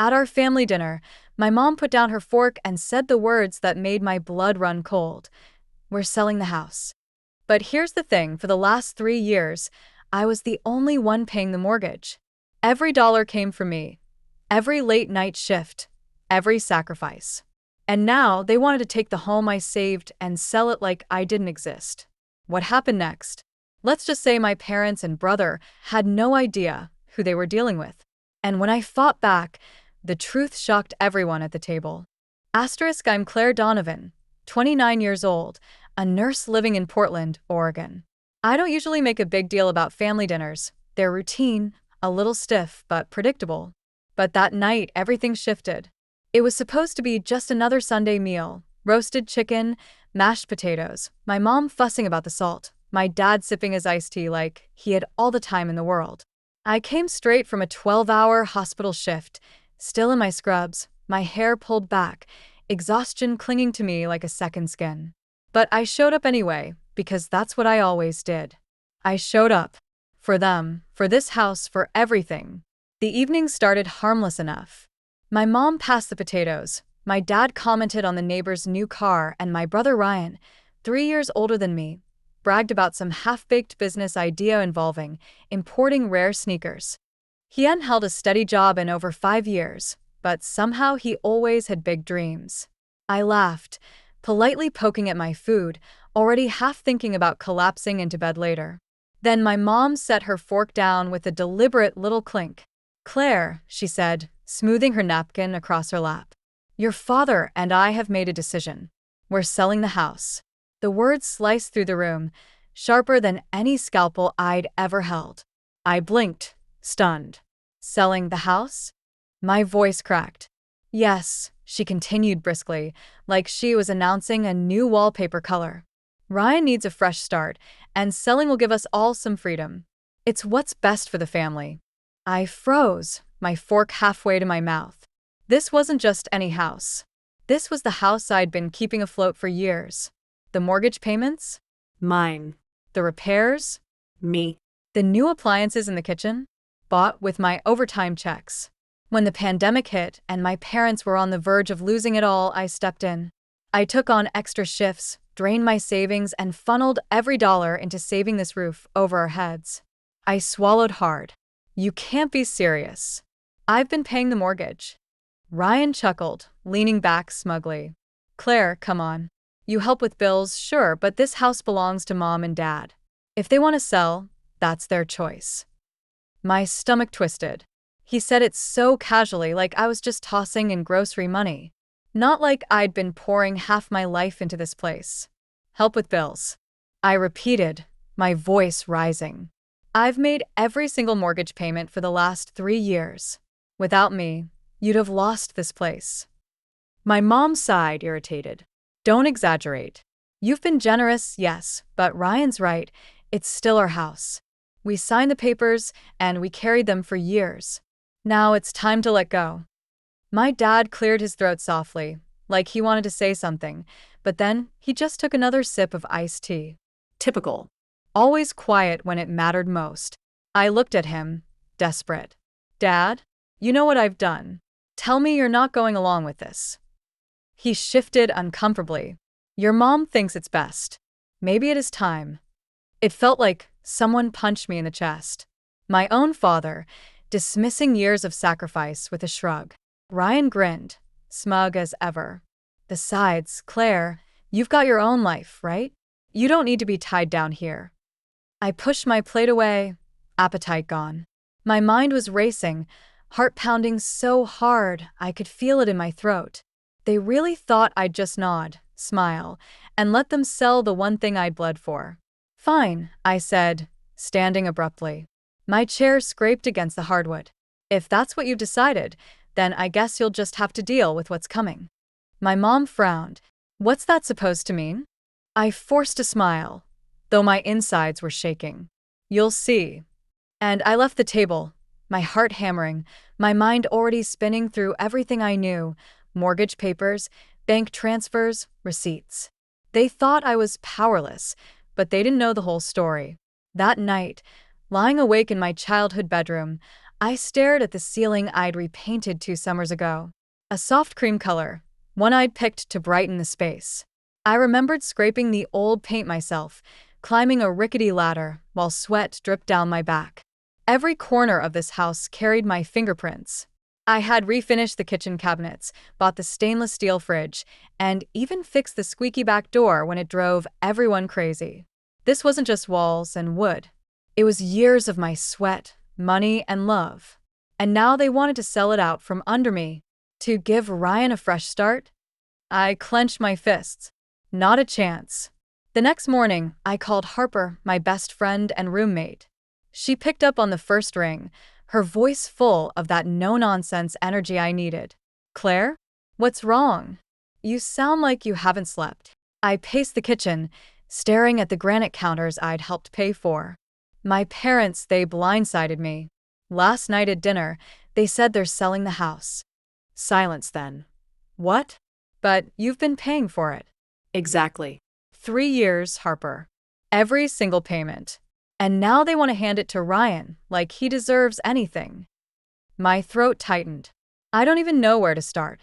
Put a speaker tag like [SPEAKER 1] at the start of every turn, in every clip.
[SPEAKER 1] At our family dinner, my mom put down her fork and said the words that made my blood run cold. We're selling the house. But here's the thing, for the last 3 years, I was the only one paying the mortgage. Every dollar came from me. Every late night shift. Every sacrifice. And now they wanted to take the home I saved and sell it like I didn't exist. What happened next? Let's just say my parents and brother had no idea who they were dealing with. And when I fought back, the truth shocked everyone at the table. Asterisk, I'm Claire Donovan, 29 years old, a nurse living in Portland, Oregon. I don't usually make a big deal about family dinners. They're routine, a little stiff, but predictable. But that night, everything shifted. It was supposed to be just another Sunday meal: roasted chicken, mashed potatoes, my mom fussing about the salt, my dad sipping his iced tea like he had all the time in the world. I came straight from a 12-hour hospital shift, still in my scrubs, my hair pulled back, exhaustion clinging to me like a second skin. But I showed up anyway, because that's what I always did. I showed up. For them, for this house, for everything. The evening started harmless enough. My mom passed the potatoes, my dad commented on the neighbor's new car, and my brother Ryan, 3 years older than me, bragged about some half-baked business idea involving importing rare sneakers. He hadn't held a steady job in over 5 years, but somehow he always had big dreams. I laughed, politely poking at my food, already half thinking about collapsing into bed later. Then my mom set her fork down with a deliberate little clink. "Claire," she said, smoothing her napkin across her lap, "your father and I have made a decision. We're selling the house." The words sliced through the room, sharper than any scalpel I'd ever held. I blinked, stunned. "Selling the house?" My voice cracked. "Yes," she continued briskly, like she was announcing a new wallpaper color. "Ryan needs a fresh start, and selling will give us all some freedom. It's what's best for the family." I froze, my fork halfway to my mouth. This wasn't just any house. This was the house I'd been keeping afloat for years. The mortgage payments?
[SPEAKER 2] Mine.
[SPEAKER 1] The repairs?
[SPEAKER 2] Me.
[SPEAKER 1] The new appliances in the kitchen? Bought with my overtime checks. When the pandemic hit and my parents were on the verge of losing it all, I stepped in. I took on extra shifts, drained my savings, and funneled every dollar into saving this roof over our heads. I swallowed hard. "You can't be serious." "I've been paying the mortgage." Ryan chuckled, leaning back smugly. "Claire, come on. You help with bills, sure, but this house belongs to Mom and Dad. If they want to sell, that's their choice." My stomach twisted. He said it so casually, like I was just tossing in grocery money. Not like I'd been pouring half my life into this place. "Help with bills," I repeated, my voice rising. "I've made every single mortgage payment for the last 3 years. Without me, you'd have lost this place." My mom sighed, irritated. "Don't exaggerate. You've been generous, yes, but Ryan's right. It's still our house. We signed the papers, and we carried them for years. Now it's time to let go." My dad cleared his throat softly, like he wanted to say something, but then he just took another sip of iced tea.
[SPEAKER 2] Typical.
[SPEAKER 1] Always quiet when it mattered most. I looked at him, desperate. "Dad, you know what I've done. Tell me you're not going along with this." He shifted uncomfortably. "Your mom thinks it's best. Maybe it is time." It felt like someone punched me in the chest. My own father, dismissing years of sacrifice with a shrug. Ryan grinned, smug as ever. "Besides, Claire, you've got your own life, right? You don't need to be tied down here." I pushed my plate away, appetite gone. My mind was racing, heart pounding so hard I could feel it in my throat. They really thought I'd just nod, smile, and let them sell the one thing I'd bled for. "Fine," I said, standing abruptly. My chair scraped against the hardwood. "If that's what you've decided, then I guess you'll just have to deal with what's coming." My mom frowned. "What's that supposed to mean?" I forced a smile, though my insides were shaking. "You'll see." And I left the table, my heart hammering, my mind already spinning through everything I knew: mortgage papers, bank transfers, receipts. They thought I was powerless, but they didn't know the whole story. That night, lying awake in my childhood bedroom, I stared at the ceiling I'd repainted 2 summers ago. A soft cream color, one I'd picked to brighten the space. I remembered scraping the old paint myself, climbing a rickety ladder while sweat dripped down my back. Every corner of this house carried my fingerprints. I had refinished the kitchen cabinets, bought the stainless steel fridge, and even fixed the squeaky back door when it drove everyone crazy. This wasn't just walls and wood. It was years of my sweat, money, and love. And now they wanted to sell it out from under me. To give Ryan a fresh start? I clenched my fists. Not a chance. The next morning, I called Harper, my best friend and roommate. She picked up on the first ring, her voice full of that no-nonsense energy I needed. "Claire? What's wrong? You sound like you haven't slept." I paced the kitchen, staring at the granite counters I'd helped pay for. My parents, they blindsided me. Last night at dinner, they said they're selling the house. Silence then. What? But you've been paying for it.
[SPEAKER 2] Exactly.
[SPEAKER 1] 3 years, Harper. Every single payment. And now they want to hand it to Ryan, like he deserves anything. My throat tightened. I don't even know where to start.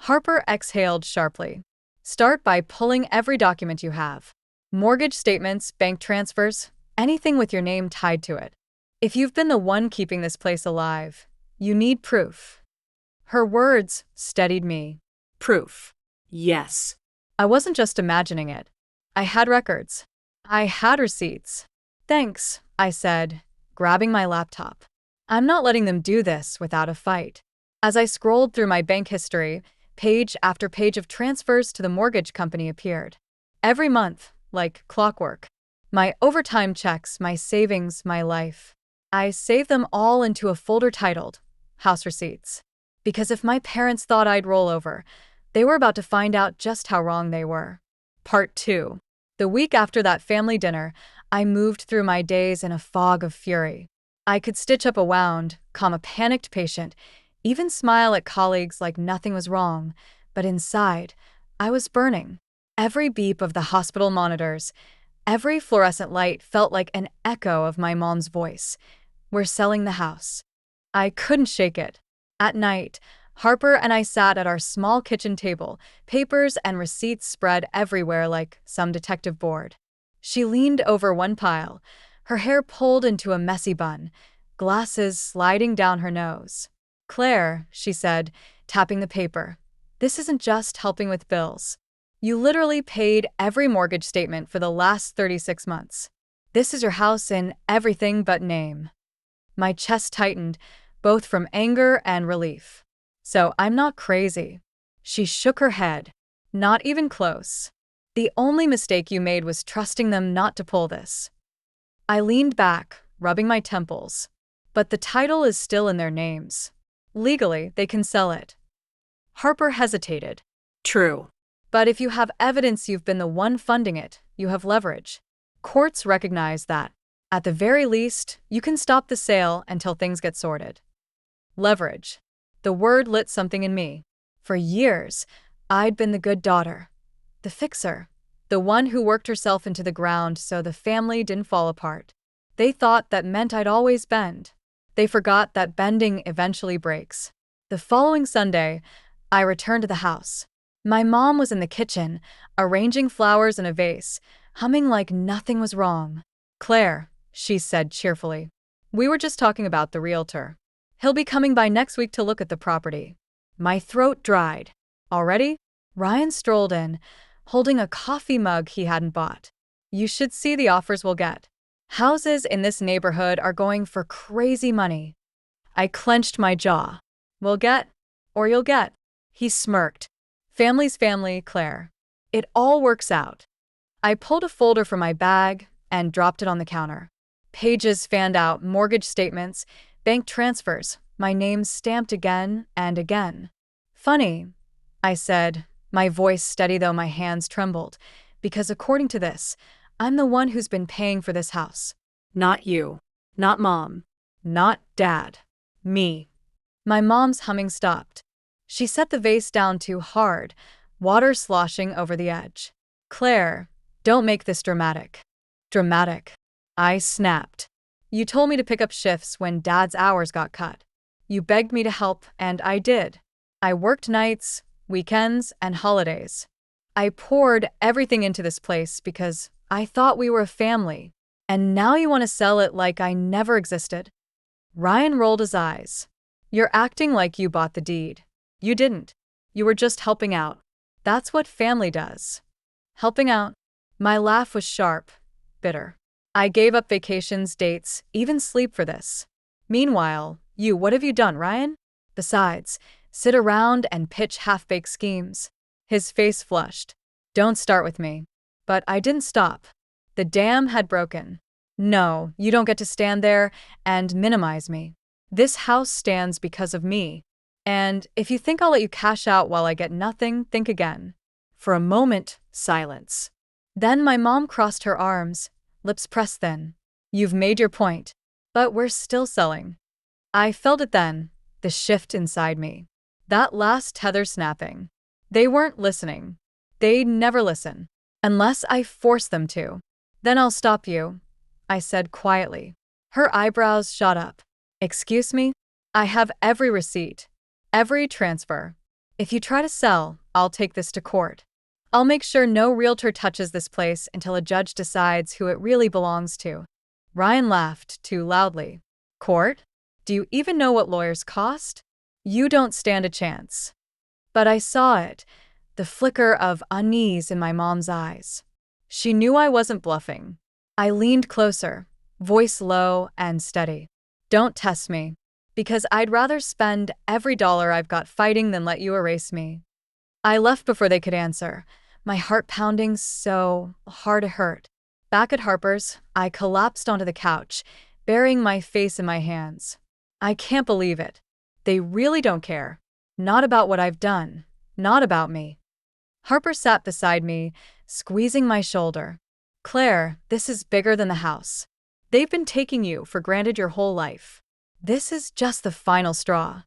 [SPEAKER 1] Harper exhaled sharply. Start by pulling every document you have. Mortgage statements, bank transfers, anything with your name tied to it. If you've been the one keeping this place alive, you need proof. Her words steadied me.
[SPEAKER 2] Proof. Yes.
[SPEAKER 1] I wasn't just imagining it. I had records. I had receipts. Thanks, I said, grabbing my laptop. I'm not letting them do this without a fight. As I scrolled through my bank history, page after page of transfers to the mortgage company appeared. Every month, like clockwork. My overtime checks, my savings, my life. I saved them all into a folder titled House Receipts. Because if my parents thought I'd roll over, they were about to find out just how wrong they were. Part 2. The week after that family dinner, I moved through my days in a fog of fury. I could stitch up a wound, calm a panicked patient, even smile at colleagues like nothing was wrong, but inside, I was burning. Every beep of the hospital monitors, every fluorescent light felt like an echo of my mom's voice. We're selling the house. I couldn't shake it. At night, Harper and I sat at our small kitchen table, papers and receipts spread everywhere like some detective board. She leaned over one pile, her hair pulled into a messy bun, glasses sliding down her nose. "Claire," she said, tapping the paper, "this isn't just helping with bills. You literally paid every mortgage statement for the last 36 months. This is your house in everything but name." My chest tightened, both from anger and relief. "So I'm not crazy." She shook her head. "Not even close. The only mistake you made was trusting them not to pull this." I leaned back, rubbing my temples. "But the title is still in their names. Legally, they can sell it." Harper hesitated.
[SPEAKER 2] True.
[SPEAKER 1] "But if you have evidence you've been the one funding it, you have leverage. Courts recognize that. At the very least, you can stop the sale until things get sorted." Leverage. The word lit something in me. For years, I'd been the good daughter, the fixer, the one who worked herself into the ground so the family didn't fall apart. They thought that meant I'd always bend. They forgot that bending eventually breaks. The following Sunday, I returned to the house. My mom was in the kitchen, arranging flowers in a vase, humming like nothing was wrong. "Claire," she said cheerfully, "we were just talking about the realtor. He'll be coming by next week to look at the property." My throat dried. Already? Ryan strolled in, holding a coffee mug he hadn't bought. "You should see the offers we'll get. Houses in this neighborhood are going for crazy money." I clenched my jaw. "We'll get, or you'll get." He smirked. "Family's family, Claire. It all works out." I pulled a folder from my bag and dropped it on the counter. Pages fanned out, mortgage statements, bank transfers, my name stamped again and again. "Funny," I said, my voice steady though my hands trembled, "because according to this, I'm the one who's been paying for this house."
[SPEAKER 2] Not you. Not Mom.
[SPEAKER 1] Not Dad. Me. My mom's humming stopped. She set the vase down too hard, water sloshing over the edge. "Claire, don't make this dramatic." "Dramatic?" I snapped. "You told me to pick up shifts when Dad's hours got cut." You begged me to help, and I did. I worked nights, weekends, and holidays. I poured everything into this place because I thought we were a family. And now you want to sell it like I never existed? Ryan rolled his eyes. You're acting like you bought the deed. You didn't. You were just helping out. That's what family does. Helping out. My laugh was sharp, bitter. I gave up vacations, dates, even sleep for this. Meanwhile, what have you done, Ryan? Besides, sit around and pitch half-baked schemes. His face flushed. Don't start with me. But I didn't stop. The dam had broken. No, you don't get to stand there and minimize me. This house stands because of me. And if you think I'll let you cash out while I get nothing, think again. For a moment, silence. Then my mom crossed her arms, lips pressed thin. You've made your point. But we're still selling. I felt it then, the shift inside me. That last tether snapping. They weren't listening. They'd never listen. Unless I force them to. Then I'll stop you, I said quietly. Her eyebrows shot up. Excuse me? I have every receipt. Every transfer. If you try to sell, I'll take this to court. I'll make sure no realtor touches this place until a judge decides who it really belongs to. Ryan laughed too loudly. Court? Do you even know what lawyers cost? You don't stand a chance. But I saw it, the flicker of unease in my mom's eyes. She knew I wasn't bluffing. I leaned closer, voice low and steady. Don't test me, because I'd rather spend every dollar I've got fighting than let you erase me. I left before they could answer, my heart pounding so hard it hurt. Back at Harper's, I collapsed onto the couch, burying my face in my hands. I can't believe it. They really don't care. Not about what I've done. Not about me. Harper sat beside me, squeezing my shoulder. Claire, this is bigger than the house. They've been taking you for granted your whole life. This is just the final straw.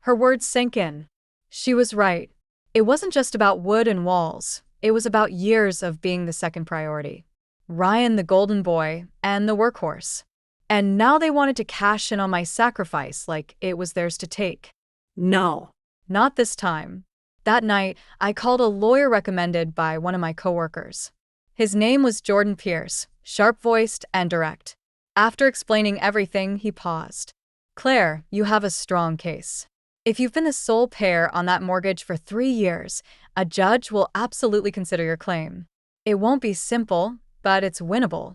[SPEAKER 1] Her words sank in. She was right. It wasn't just about wood and walls. It was about years of being the second priority. Ryan the golden boy and the workhorse. And now they wanted to cash in on my sacrifice like it was theirs to take.
[SPEAKER 2] No.
[SPEAKER 1] Not this time. That night, I called a lawyer recommended by one of my coworkers. His name was Jordan Pierce, sharp-voiced and direct. After explaining everything, he paused. Claire, you have a strong case. If you've been the sole payer on that mortgage for 3 years, a judge will absolutely consider your claim. It won't be simple, but it's winnable.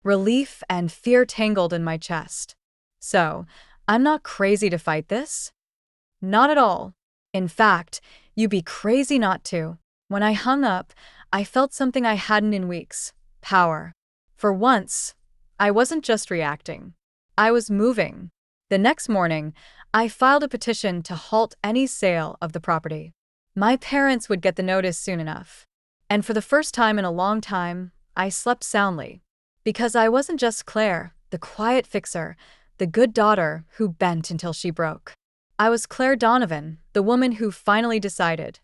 [SPEAKER 1] Relief and fear tangled in my chest. So, I'm not crazy to fight this? Not at all. In fact, you'd be crazy not to. When I hung up, I felt something I hadn't in weeks. Power. For once, I wasn't just reacting. I was moving. The next morning, I filed a petition to halt any sale of the property. My parents would get the notice soon enough. And for the first time in a long time, I slept soundly. Because I wasn't just Claire, the quiet fixer, the good daughter who bent until she broke. I was Claire Donovan, the woman who finally decided.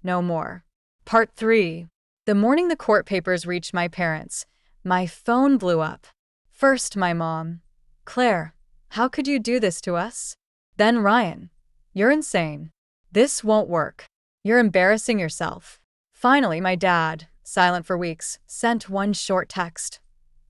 [SPEAKER 1] No more. Part 3. The morning the court papers reached my parents, my phone blew up. First, my mom. Claire, how could you do this to us? Then Ryan. You're insane. This won't work. You're embarrassing yourself. Finally, my dad, silent for weeks, sent one short text.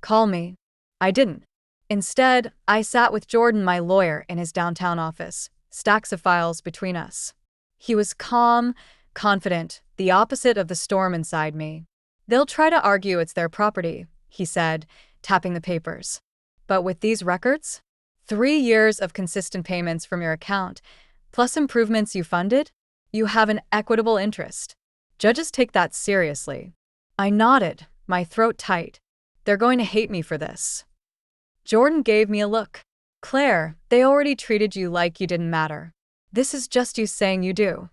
[SPEAKER 1] Call me. I didn't. Instead, I sat with Jordan, my lawyer, in his downtown office, stacks of files between us. He was calm, confident, the opposite of the storm inside me. They'll try to argue it's their property, he said, tapping the papers. But with these records? 3 years of consistent payments from your account, plus improvements you funded? You have an equitable interest. Judges take that seriously. I nodded, my throat tight. They're going to hate me for this. Jordan gave me a look. Claire, they already treated you like you didn't matter. This is just you saying you do.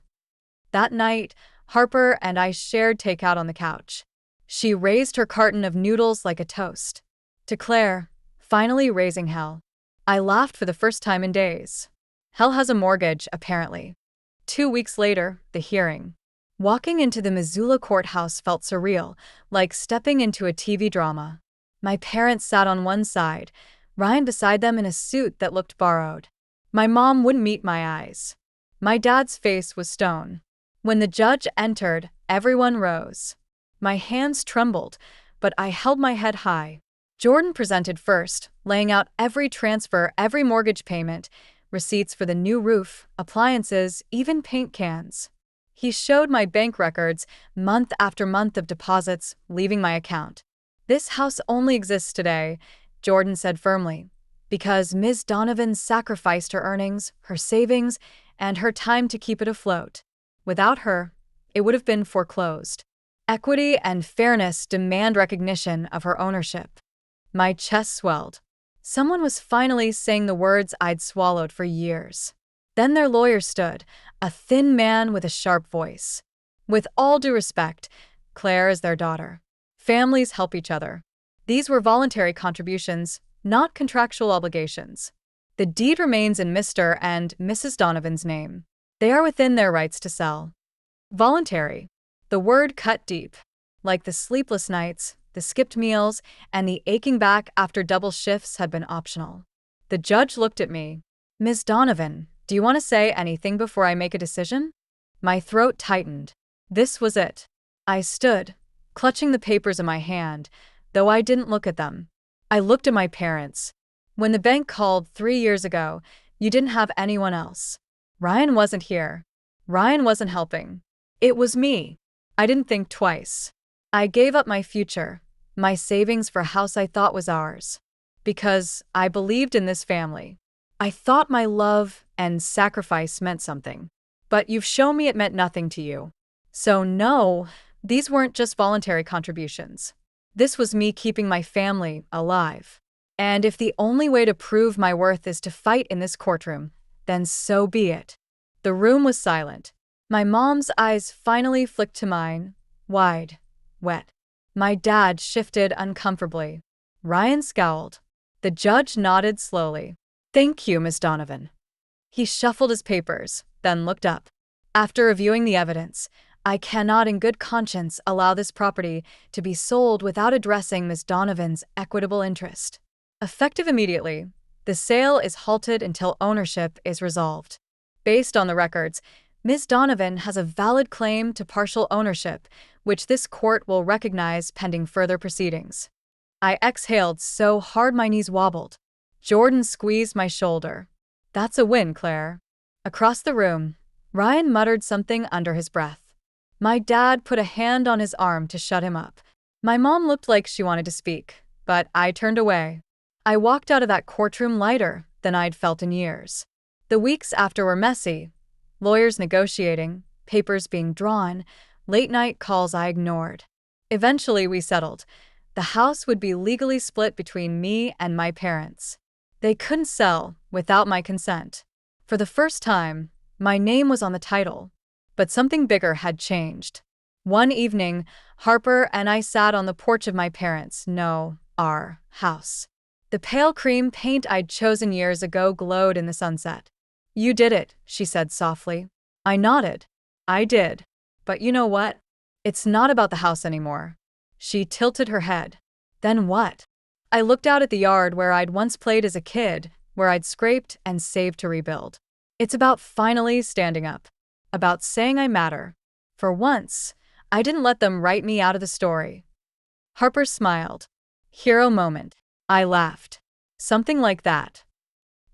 [SPEAKER 1] That night, Harper and I shared takeout on the couch. She raised her carton of noodles like a toast. To Claire, finally raising hell. I laughed for the first time in days. Hell has a mortgage, apparently. 2 weeks later, the hearing. Walking into the Missoula courthouse felt surreal, like stepping into a TV drama. My parents sat on one side, Ryan beside them in a suit that looked borrowed. My mom wouldn't meet my eyes. My dad's face was stone. When the judge entered, everyone rose. My hands trembled, but I held my head high. Jordan presented first, laying out every transfer, every mortgage payment, receipts for the new roof, appliances, even paint cans. He showed my bank records, month after month of deposits, leaving my account. "This house only exists today," Jordan said firmly, "because Ms. Donovan sacrificed her earnings, her savings, and her time to keep it afloat. Without her, it would have been foreclosed. Equity and fairness demand recognition of her ownership." My chest swelled. Someone was finally saying the words I'd swallowed for years. Then their lawyer stood, a thin man with a sharp voice. "With all due respect, Claire is their daughter. Families help each other. These were voluntary contributions, not contractual obligations. The deed remains in Mr. and Mrs. Donovan's name. They are within their rights to sell." Voluntary. The word cut deep. Like the sleepless nights, the skipped meals, and the aching back after double shifts had been optional. The judge looked at me. "Ms. Donovan, do you want to say anything before I make a decision?" My throat tightened. This was it. I stood, clutching the papers in my hand, though I didn't look at them. I looked at my parents. "When the bank called 3 years ago, you didn't have anyone else. Ryan wasn't here. Ryan wasn't helping. It was me. I didn't think twice. I gave up my future, my savings for a house I thought was ours, because I believed in this family. I thought my love and sacrifice meant something. But you've shown me it meant nothing to you. So no, these weren't just voluntary contributions. This was me keeping my family alive. And if the only way to prove my worth is to fight in this courtroom, then so be it." The room was silent. My mom's eyes finally flicked to mine, wide, wet. My dad shifted uncomfortably. Ryan scowled. The judge nodded slowly. "Thank you, Miss Donovan." He shuffled his papers, then looked up. "After reviewing the evidence, I cannot in good conscience allow this property to be sold without addressing Miss Donovan's equitable interest. Effective immediately, the sale is halted until ownership is resolved. Based on the records, Ms. Donovan has a valid claim to partial ownership, which this court will recognize pending further proceedings." I exhaled so hard my knees wobbled. Jordan squeezed my shoulder. "That's a win, Claire." Across the room, Ryan muttered something under his breath. My dad put a hand on his arm to shut him up. My mom looked like she wanted to speak, but I turned away. I walked out of that courtroom lighter than I'd felt in years. The weeks after were messy. Lawyers negotiating, papers being drawn, late-night calls I ignored. Eventually we settled. The house would be legally split between me and my parents. They couldn't sell without my consent. For the first time, my name was on the title. But something bigger had changed. One evening, Harper and I sat on the porch of my parents' our house. The pale cream paint I'd chosen years ago glowed in the sunset. "You did it," she said softly. I nodded. "I did. But you know what? It's not about the house anymore." She tilted her head. "Then what?" I looked out at the yard where I'd once played as a kid, where I'd scraped and saved to rebuild. "It's about finally standing up. About saying I matter. For once, I didn't let them write me out of the story." Harper smiled. "Hero moment." I laughed. "Something like that."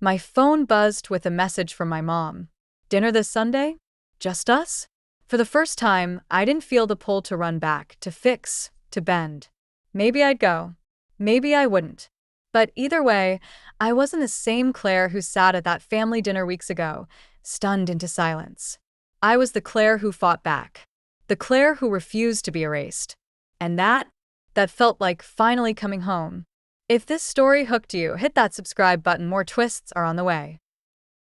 [SPEAKER 1] My phone buzzed with a message from my mom. "Dinner this Sunday? Just us?" For the first time, I didn't feel the pull to run back, to fix, to bend. Maybe I'd go. Maybe I wouldn't. But either way, I wasn't the same Claire who sat at that family dinner weeks ago, stunned into silence. I was the Claire who fought back. The Claire who refused to be erased. And that felt like finally coming home. If this story hooked you, hit that subscribe button. More twists are on the way.